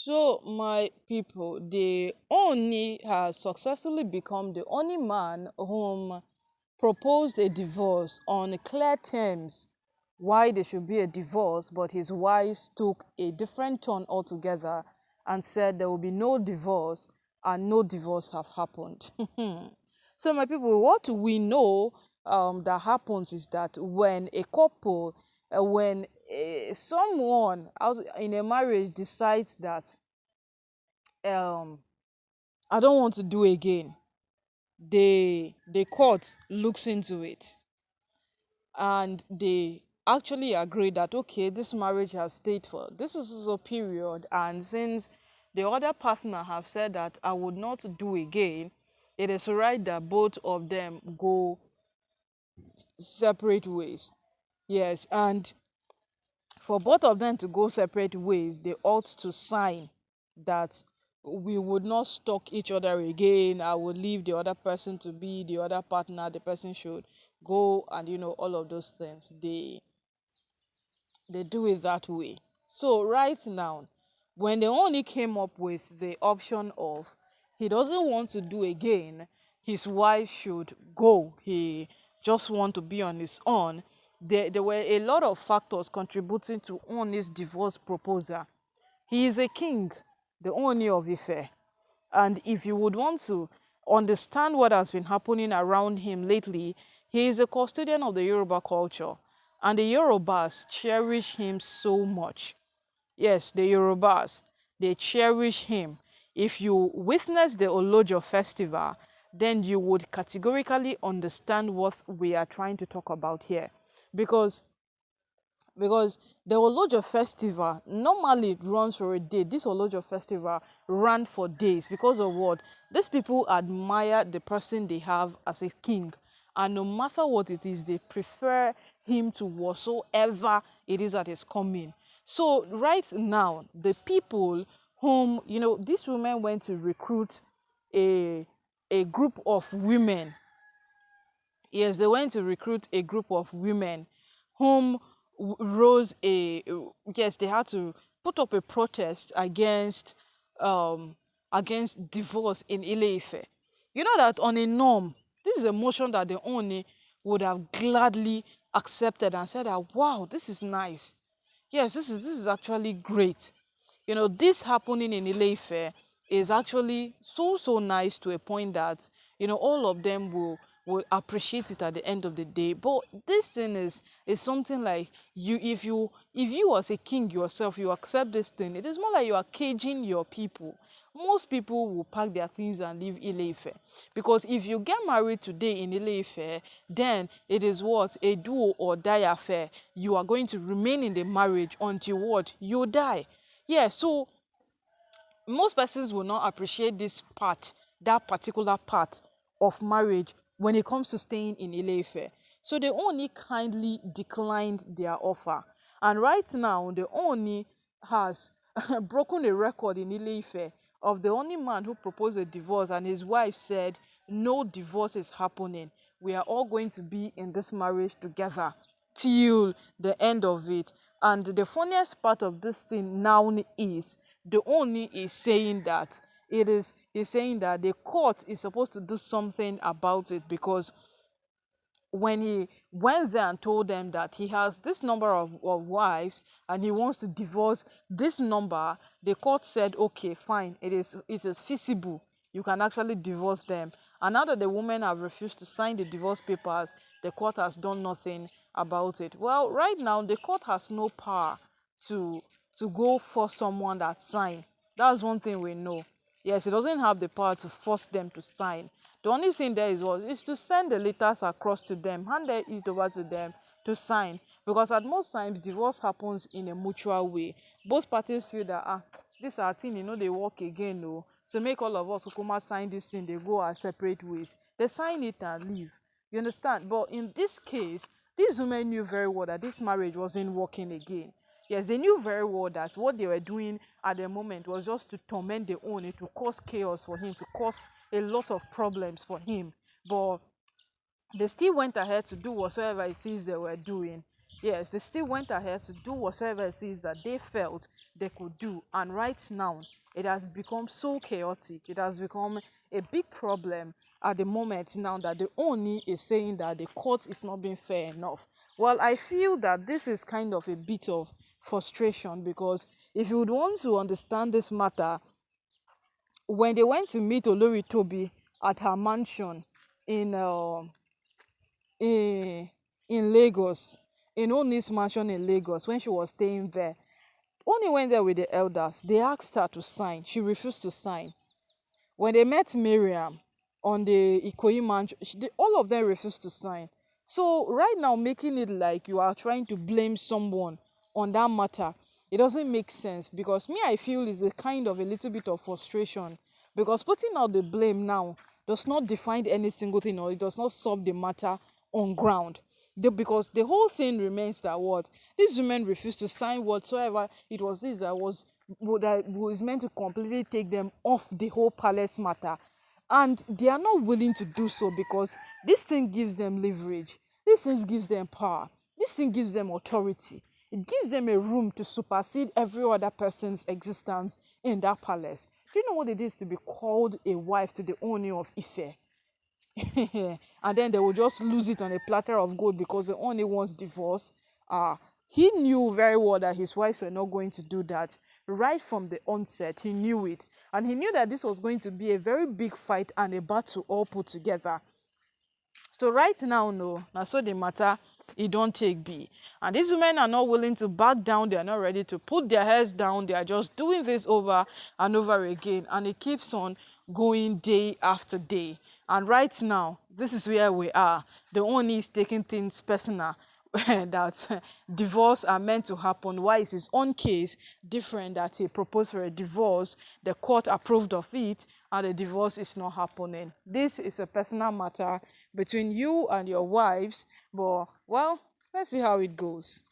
So, my people, the Ooni has successfully become the only man whom proposed a divorce on clear terms why there should be a divorce, but his wives took a different turn altogether and said there will be no divorce, and no divorce have happened. So, my people, what we know that happens is that when a couple, when someone out in a marriage decides that um I don't want to do again, the court looks into it and they actually agree that okay, this marriage has stayed for this is a period, and since the other partner have said that I would not do again, it is right that both of them go separate ways. Yes, and for both of them to go separate ways, they ought to sign that we would not stalk each other again. I would leave the other person to be the other partner. The person should go, and all of those things. They do it that way. So right now, when they only came up with the option of he doesn't want to do again, his wife should go. He just want to be on his own. There were a lot of factors contributing to Ooni's divorce proposal. He is a king, the Ooni of Ife. And if you would want to understand what has been happening around him lately, he is a custodian of the Yoruba culture. And the Yorubas cherish him so much. Yes, the Yorubas, they cherish him. If you witness the Olojo festival, then you would categorically understand what we are trying to talk about here. Because because the Olojo festival normally it runs for a day. This Olojo festival ran for days because of what? These people admire the person they have as a king. And no matter what it is, they prefer him to whatsoever it is that is coming. So right now, the people whom, these women went to recruit a a group of women. Yes, they went to recruit a group of women whom rose a yes, they had to put up a protest um against divorce in Ile-Ife. You know that on a norm, this is a motion that the Oni would have gladly accepted and said that wow, this is nice. Yes, this is actually great. This happening in Ile-Ife is actually so nice to a point that all of them will appreciate it at the end of the day. But this thing is something like if you as a king yourself you accept this thing, it is more like you are caging your people. Most people will pack their things and leave Ile-Ife, because if you get married today in Ile-Ife, then it is what, a do or die affair. You are going to remain in the marriage until what, you die. Yeah, so most persons will not appreciate this part, that particular part of marriage when it comes to staying in Ile-Ife. So they only kindly declined their offer. And right now, the Oni has broken a record in Ile-Ife of the only man who proposed a divorce, and his wife said, no divorce is happening. We are all going to be in this marriage together till the end of it. And the funniest part of this thing now is the Oni is saying that is saying that the court is supposed to do something about it, because when he went there and told them that he has this number of wives and he wants to divorce this number, the court said okay, fine, it is feasible, you can actually divorce them. And now that the women have refused to sign the divorce papers, the court has done nothing about it. Well, right now the court has no power to go for someone that sign. That's one thing we know. Yes, it doesn't have the power to force them to sign. The only thing there is to send the letters across to them, hand it over to them to sign. Because at most times divorce happens in a mutual way. Both parties feel that this our thing, they work again, no. So make all of us Okuma sign this thing, they go our separate ways. They sign it and leave. You understand? But in this case, these women knew very well that this marriage wasn't working again. Yes, they knew very well that what they were doing at the moment was just to torment the owner, to cause chaos for him, to cause a lot of problems for him. But they still went ahead to do whatsoever it is they were doing. Yes, they still went ahead to do whatever it is that they felt they could do. And right now, it has become so chaotic. It has become a big problem at the moment now that the Ooni is saying that the court is not being fair enough. Well, I feel that this is kind of a bit of frustration, because if you would want to understand this matter, when they went to meet Olori Toby at her mansion in in Lagos, in Oni's mansion in Lagos, when she was staying there, Oni went there with the elders. They asked her to sign. She refused to sign. When they met Miriam on the Ikoyi mansion, all of them refused to sign. So right now, making it like you are trying to blame someone on that matter, it doesn't make sense, because me, I feel it's a kind of a little bit of frustration, because putting out the blame now does not define any single thing, or it does not solve the matter on ground. Because the whole thing remains that what these women refused to sign whatsoever it was this that was meant to completely take them off the whole palace matter, and they are not willing to do so, because this thing gives them leverage, this thing gives them power, this thing gives them authority, it gives them a room to supersede every other person's existence in that palace. Do you know what it is to be called a wife to the Ooni of Ife? And then they will just lose it on a platter of gold because the only wants divorce. He knew very well that his wives were not going to do that. Right from the onset, he knew it. And he knew that this was going to be a very big fight and a battle all put together. So right now, no, now so the matter, it don't take be. And these women are not willing to back down. They are not ready to put their heads down. They are just doing this over and over again. And it keeps on going day after day. And right now, this is where we are. The Ooni is taking things personal. That divorce are meant to happen. Why is his own case different, that he proposed for a divorce, the court approved of it, and the divorce is not happening? This is a personal matter between you and your wives, but well, let's see how it goes.